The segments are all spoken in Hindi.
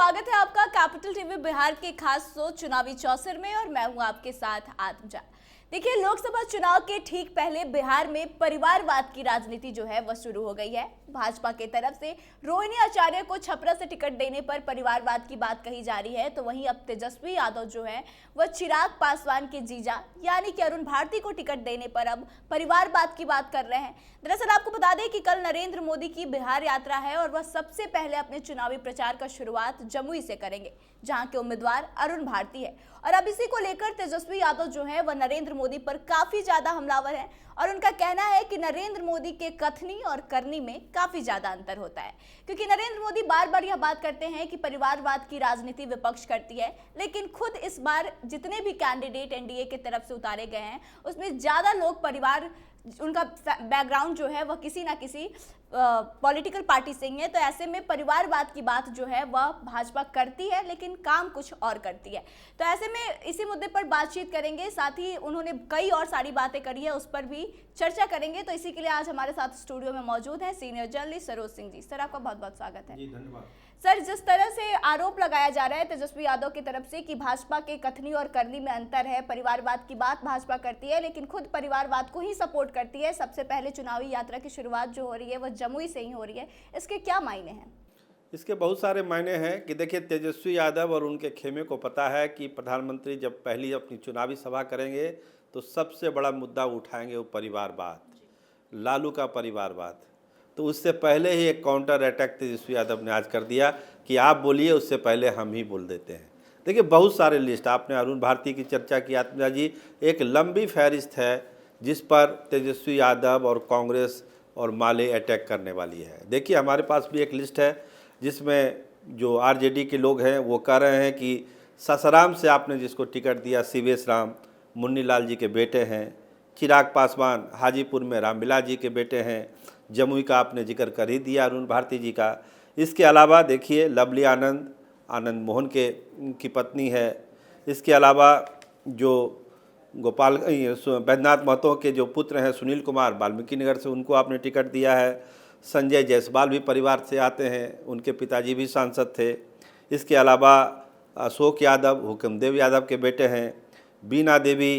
स्वागत है आपका कैपिटल टीवी बिहार के खास शो चुनावी चौसर में और मैं हूं आपके साथ आत्मजा। देखिए, लोकसभा चुनाव के ठीक पहले बिहार में परिवारवाद की राजनीति जो है वह शुरू हो गई है। भाजपा के तरफ से रोहिणी आचार्य को छपरा से टिकट देने पर परिवारवाद की बात कही जा रही है, तो वहीं अब तेजस्वी यादव जो है वह चिराग पासवान के जीजा यानी कि अरुण भारती को टिकट देने पर अब परिवारवाद की बात कर रहे हैं। दरअसल आपको बता दें कि कल नरेंद्र मोदी की बिहार यात्रा है और वह सबसे पहले अपने चुनावी प्रचार का शुरुआत जमुई से करेंगे, जहां के उम्मीदवार अरुण भारती है। और अब इसी को लेकर तेजस्वी यादव जो है वह नरेंद्र मोदी पर काफी ज्यादा हमलावर है और उनका कहना है कि नरेंद्र मोदी के कथनी और करनी में काफी ज्यादा अंतर होता है, क्योंकि नरेंद्र मोदी बार बार यह बात करते हैं कि परिवारवाद की राजनीति विपक्ष करती है, लेकिन खुद इस बार जितने भी कैंडिडेट एनडीए की तरफ से उतारे गए हैं उसमें ज्यादा लोग परिवार, उनका बैकग्राउंड जो है वह किसी ना किसी पॉलिटिकल पार्टी से ही है। तो ऐसे में परिवारवाद की बात जो है वह भाजपा करती है, लेकिन काम कुछ और करती है। तो ऐसे में इसी मुद्दे पर बातचीत करेंगे, साथ ही उन्होंने कई और सारी बातें करी है उस पर भी चर्चा करेंगे। तो इसी के लिए आज हमारे साथ स्टूडियो में मौजूद है senior journalist Saroj Singh ji. Sir, आपका बहुत बहुत स्वागत है। जी, धन्यवाद। सर, जिस तरह से आरोप लगाया जा रहा है तेजस्वी यादव की तरफ से कि भाजपा के कथनी और करनी में अंतर है, परिवारवाद की बात भाजपा करती है लेकिन खुद परिवारवाद को ही सपोर्ट करती है, सबसे पहले चुनावी यात्रा की शुरुआत जो हो रही है वह जमुई से ही हो रही है, इसके क्या मायने हैं? इसके बहुत सारे मायने हैं कि देखिए, तेजस्वी यादव और उनके खेमे को पता है कि प्रधानमंत्री जब पहली अपनी चुनावी सभा करेंगे तो सबसे बड़ा मुद्दा उठाएंगे वो परिवारवाद, लालू का परिवारवाद। तो उससे पहले ही एक काउंटर अटैक तेजस्वी यादव ने आज कर दिया कि आप बोलिए, उससे पहले हम ही बोल देते हैं। देखिए, बहुत सारे लिस्ट, आपने अरुण भारती की चर्चा की आत्मजा जी, एक लंबी फहरिस्त है जिस पर तेजस्वी यादव और कांग्रेस और माले अटैक करने वाली है। देखिए, हमारे पास भी एक लिस्ट है जिसमें जो आरजेडी के लोग हैं वो कह रहे हैं कि सासाराम से आपने जिसको टिकट दिया सीवेश राम मुन्नी लाल जी के बेटे हैं, चिराग पासवान हाजीपुर में रामविलास जी के बेटे हैं, जमुई का आपने जिक्र कर ही दिया अरुण भारती जी का। इसके अलावा देखिए, लवली आनंद मोहन की पत्नी है। इसके अलावा जो गोपाल बैद्यनाथ महतो के जो पुत्र हैं सुनील कुमार वाल्मीकि नगर से, उनको आपने टिकट दिया है। संजय जायसवाल भी परिवार से आते हैं, उनके पिताजी भी सांसद थे। इसके अलावा अशोक यादव हुक्मदेव यादव के बेटे हैं। बीना देवी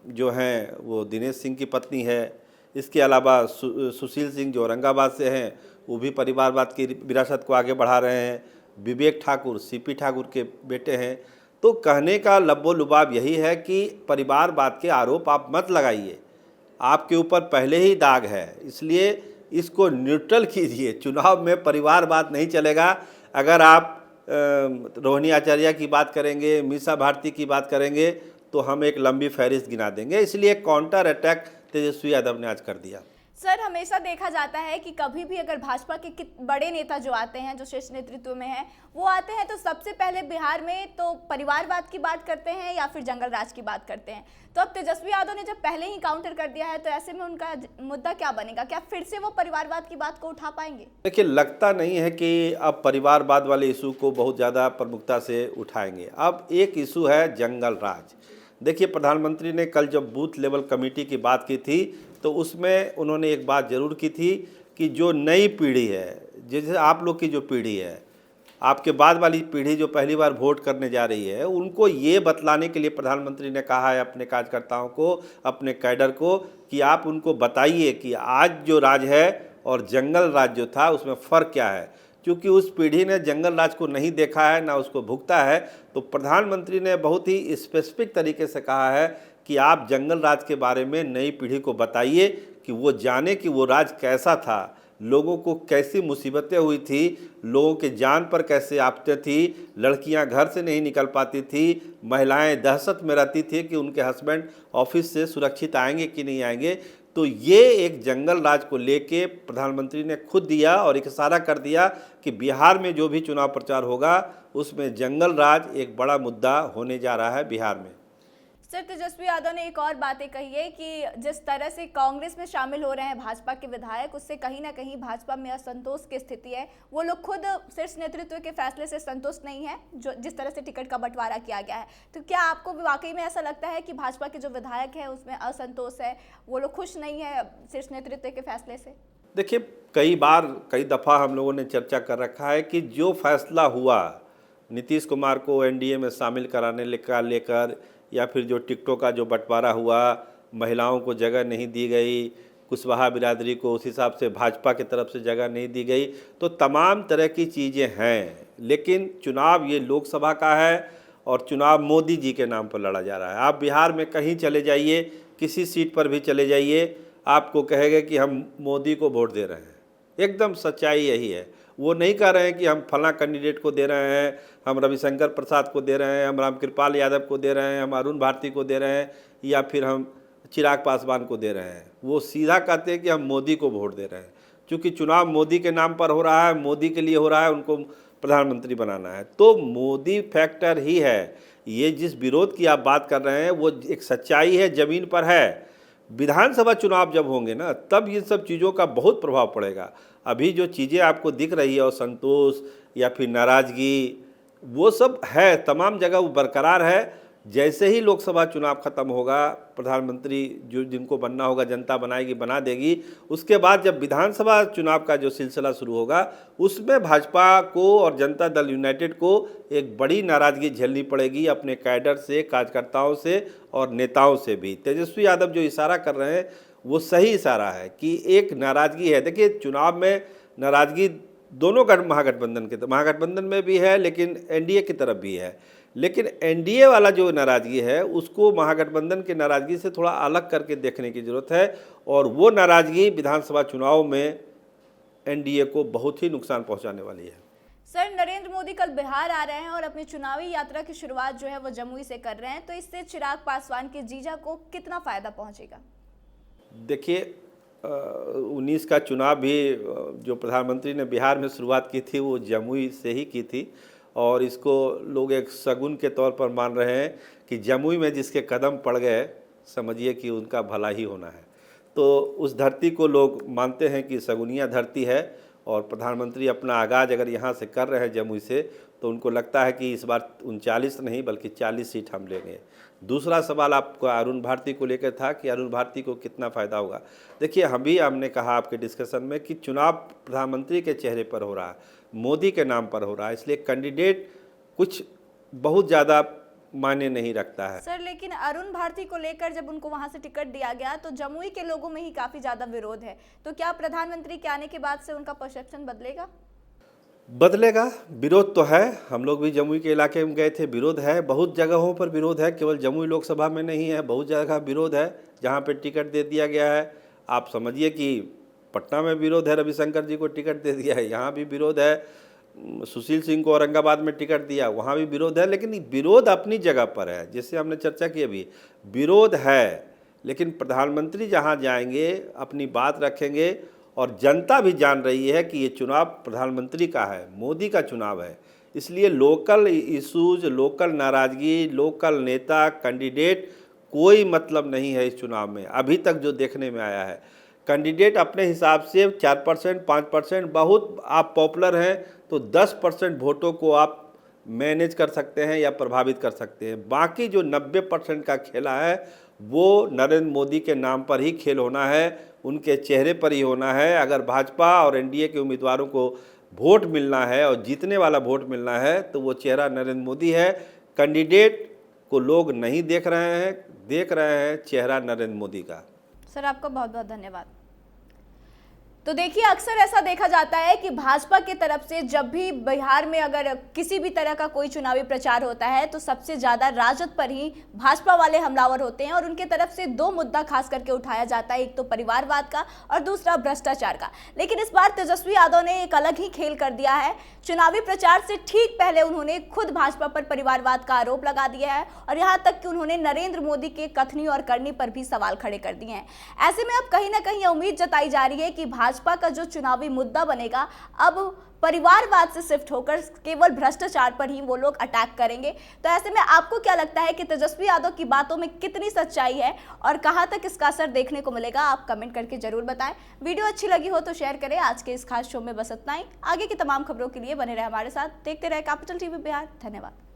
जो हैं वो दिनेश सिंह की पत्नी है। इसके अलावा सुशील सिंह जो औरंगाबाद से हैं वो भी परिवारवाद की विरासत को आगे बढ़ा रहे हैं। विवेक ठाकुर सीपी ठाकुर के बेटे हैं। तो कहने का लब्बो लुबाब यही है कि परिवारवाद के आरोप आप मत लगाइए, आपके ऊपर पहले ही दाग है, इसलिए इसको न्यूट्रल कीजिए। चुनाव में परिवारवाद नहीं चलेगा। अगर आप रोहिणी आचार्य की बात करेंगे, मीसा भारती की बात करेंगे तो हम एक लंबी फहरिस्त गिना देंगे। इसलिए काउंटर अटैक तेजस्वी यादव ने आज कर दिया। सर, हमेशा देखा जाता है कि कभी भी अगर भाजपा के बड़े नेता जो आते हैं, जो शीर्ष नेतृत्व में हैं, वो आते हैं तो सबसे पहले बिहार में तो परिवारवाद की बात करते हैं या फिर जंगल राज की बात करते हैं। तो अब तेजस्वी यादव ने जब पहले ही काउंटर कर दिया है तो ऐसे में उनका मुद्दा क्या बनेगा? क्या फिर से वो परिवारवाद की बात को उठा पाएंगे? देखिए, लगता नहीं है कि अब परिवारवाद वाले इशू को बहुत ज़्यादा प्रमुखता से उठाएंगे। अब एक इशू है जंगल राज। देखिए, प्रधानमंत्री ने कल जब बूथ लेवल कमेटी की बात की थी तो उसमें उन्होंने एक बात ज़रूर की थी कि जो नई पीढ़ी है, जैसे आप लोग की जो पीढ़ी है, आपके बाद वाली पीढ़ी जो पहली बार वोट करने जा रही है, उनको ये बतलाने के लिए प्रधानमंत्री ने कहा है अपने कार्यकर्ताओं को, अपने कैडर को, कि आप उनको बताइए कि आज जो राज है और जंगल राज जो था उसमें फ़र्क क्या है। क्योंकि उस पीढ़ी ने जंगल राज को नहीं देखा है, ना उसको भुगता है। तो प्रधानमंत्री ने बहुत ही स्पेसिफिक तरीके से कहा है कि आप जंगल राज के बारे में नई पीढ़ी को बताइए कि वो जाने कि वो राज कैसा था, लोगों को कैसी मुसीबतें हुई थी, लोगों के जान पर कैसे आफतें थी, लड़कियां घर से नहीं निकल पाती थी, महिलाएं दहशत में रहती थी कि उनके हस्बैंड ऑफिस से सुरक्षित आएंगे कि नहीं आएंगे। तो ये एक जंगल राज को लेके प्रधानमंत्री ने खुद दिया और एक इशारा कर दिया कि बिहार में जो भी चुनाव प्रचार होगा उसमें जंगल राज एक बड़ा मुद्दा होने जा रहा है बिहार में। सर, तेजस्वी यादव ने एक और बातें कही है कि जिस तरह से कांग्रेस में शामिल हो रहे हैं भाजपा के विधायक, उससे कहीं ना कहीं भाजपा में असंतोष की स्थिति है। वो लोग खुद शीर्ष नेतृत्व के फैसले से संतुष्ट नहीं है, जो जिस तरह से टिकट का बंटवारा किया गया है। तो क्या आपको वाकई में ऐसा लगता है कि भाजपा के जो विधायक है उसमें असंतोष है, वो लोग खुश नहीं है शीर्ष नेतृत्व के फैसले से? देखिए, कई दफ़ा हम लोगों ने चर्चा कर रखा है कि जो फैसला हुआ नीतीश कुमार को एनडीए में शामिल कराने का लेकर, या फिर जो टिकटों का जो बंटवारा हुआ, महिलाओं को जगह नहीं दी गई, कुशवाहा बिरादरी को उस हिसाब से भाजपा की तरफ से जगह नहीं दी गई, तो तमाम तरह की चीज़ें हैं। लेकिन चुनाव ये लोकसभा का है और चुनाव मोदी जी के नाम पर लड़ा जा रहा है। आप बिहार में कहीं चले जाइए, किसी सीट पर भी चले जाइए, आपको कहेंगे कि हम मोदी को वोट दे रहे हैं। एकदम सच्चाई यही है। वो नहीं कह रहे हैं कि हम फलां कैंडिडेट को दे रहे हैं, हम रविशंकर प्रसाद को दे रहे हैं, हम रामकृपाल यादव को दे रहे हैं, हम अरुण भारती को दे रहे हैं, या फिर हम चिराग पासवान को दे रहे हैं। वो सीधा कहते हैं कि हम मोदी को वोट दे रहे हैं। क्योंकि चुनाव मोदी के नाम पर हो रहा है, मोदी के लिए हो रहा है, उनको प्रधानमंत्री बनाना है, तो मोदी फैक्टर ही है। ये जिस विरोध की आप बात कर रहे हैं वो एक सच्चाई है, ज़मीन पर है। विधानसभा चुनाव जब होंगे ना, तब ये सब चीज़ों का बहुत प्रभाव पड़ेगा। अभी जो चीज़ें आपको दिख रही है, और संतोष या फिर नाराज़गी, वो सब है, तमाम जगह वो बरकरार है। जैसे ही लोकसभा चुनाव खत्म होगा, प्रधानमंत्री जो जिनको बनना होगा जनता बनाएगी, बना देगी। उसके बाद जब विधानसभा चुनाव का जो सिलसिला शुरू होगा, उसमें भाजपा को और जनता दल यूनाइटेड को एक बड़ी नाराज़गी झेलनी पड़ेगी अपने कैडर से, कार्यकर्ताओं से और नेताओं से भी। तेजस्वी यादव जो इशारा कर रहे हैं वो सही इशारा है कि एक नाराज़गी है। देखिए, चुनाव में नाराज़गी दोनों महागठबंधन में भी है, लेकिन एनडीए की तरफ भी है। लेकिन एनडीए वाला जो नाराज़गी है उसको महागठबंधन की नाराज़गी से थोड़ा अलग करके देखने की ज़रूरत है, और वो नाराज़गी विधानसभा चुनाव में एनडीए को बहुत ही नुकसान पहुंचाने वाली है। सर, नरेंद्र मोदी कल बिहार आ रहे हैं और अपनी चुनावी यात्रा की शुरुआत जो है वो जमुई से कर रहे हैं, तो इससे चिराग पासवान के जीजा को कितना फायदा पहुंचेगा? देखिए, 19 का चुनाव भी जो प्रधानमंत्री ने बिहार में शुरुआत की थी वो जमुई से ही की थी, और इसको लोग एक शगुन के तौर पर मान रहे हैं कि जमुई में जिसके कदम पड़ गए, समझिए कि उनका भला ही होना है। तो उस धरती को लोग मानते हैं कि शगुनिया धरती है, और प्रधानमंत्री अपना आगाज़ अगर यहाँ से कर रहे हैं जमुई से, तो उनको लगता है कि इस बार 39 नहीं बल्कि 40 सीट हम लेंगे। दूसरा सवाल आपका अरुण भारती को लेकर था कि अरुण भारती को कितना फ़ायदा होगा। देखिए, हमने कहा आपके डिस्कशन में कि चुनाव प्रधानमंत्री के चेहरे पर हो रहा है, मोदी के नाम पर हो रहा है, इसलिए कैंडिडेट कुछ बहुत ज़्यादा मायने नहीं रखता है। सर, लेकिन अरुण भारती को लेकर जब उनको वहां से टिकट दिया गया तो जमुई के लोगों में ही काफ़ी ज़्यादा विरोध है, तो क्या प्रधानमंत्री के आने के बाद से उनका परसेप्शन बदलेगा? बदलेगा, विरोध तो है। हम लोग भी जमुई के इलाके में गए थे, विरोध है, बहुत जगहों पर विरोध है, केवल जमुई लोकसभा में नहीं है, बहुत जगह विरोध है जहाँ पे टिकट दे दिया गया है। आप समझिए कि पटना में विरोध है, रविशंकर जी को टिकट दे दिया है, यहाँ भी विरोध है। सुशील सिंह को औरंगाबाद में टिकट दिया, वहाँ भी विरोध है। लेकिन विरोध अपनी जगह पर है, जैसे हमने चर्चा की अभी, विरोध है, लेकिन प्रधानमंत्री जहाँ जाएंगे अपनी बात रखेंगे, और जनता भी जान रही है कि ये चुनाव प्रधानमंत्री का है, मोदी का चुनाव है। इसलिए लोकल इश्यूज, लोकल नाराज़गी, लोकल नेता, कैंडिडेट कोई मतलब नहीं है इस चुनाव में। अभी तक जो देखने में आया है, कैंडिडेट अपने हिसाब से 4%, 5%, बहुत आप पॉपुलर हैं तो 10% वोटों को आप मैनेज कर सकते हैं या प्रभावित कर सकते हैं। बाकी जो 90% का खेला है वो नरेंद्र मोदी के नाम पर ही खेल होना है, उनके चेहरे पर ही होना है। अगर भाजपा और एनडीए के उम्मीदवारों को वोट मिलना है और जीतने वाला वोट मिलना है तो वो चेहरा नरेंद्र मोदी है। कैंडिडेट को लोग नहीं देख रहे हैं चेहरा नरेंद्र मोदी का। सर, आपका बहुत बहुत धन्यवाद। तो देखिए, अक्सर ऐसा देखा जाता है कि भाजपा की तरफ से जब भी बिहार में अगर किसी भी तरह का कोई चुनावी प्रचार होता है तो सबसे ज्यादा राजद पर ही भाजपा वाले हमलावर होते हैं, और उनके तरफ से दो मुद्दा खास करके उठाया जाता है, एक तो परिवारवाद का और दूसरा भ्रष्टाचार का। लेकिन इस बार तेजस्वी यादव ने एक अलग ही खेल कर दिया है। चुनावी प्रचार से ठीक पहले उन्होंने खुद भाजपा पर परिवारवाद का आरोप लगा दिया है, और यहाँ तक कि उन्होंने नरेंद्र मोदी के कथनी और करनी पर भी सवाल खड़े कर दिए हैं। ऐसे में अब कहीं ना कहीं उम्मीद जताई जा रही है कि भाजपा का जो चुनावी मुद्दा बनेगा अब परिवारवाद से शिफ्ट होकर केवल भ्रष्टाचार पर ही वो लोग अटैक करेंगे। तो ऐसे में आपको क्या लगता है कि तेजस्वी यादव की बातों में कितनी सच्चाई है और कहां तक इसका असर देखने को मिलेगा? आप कमेंट करके जरूर बताएं। वीडियो अच्छी लगी हो तो शेयर करें। आज के इस खास शो में बस इतना ही। आगे की तमाम खबरों के लिए बने रहे हमारे साथ, देखते रहे कैपिटल टीवी बिहार। धन्यवाद।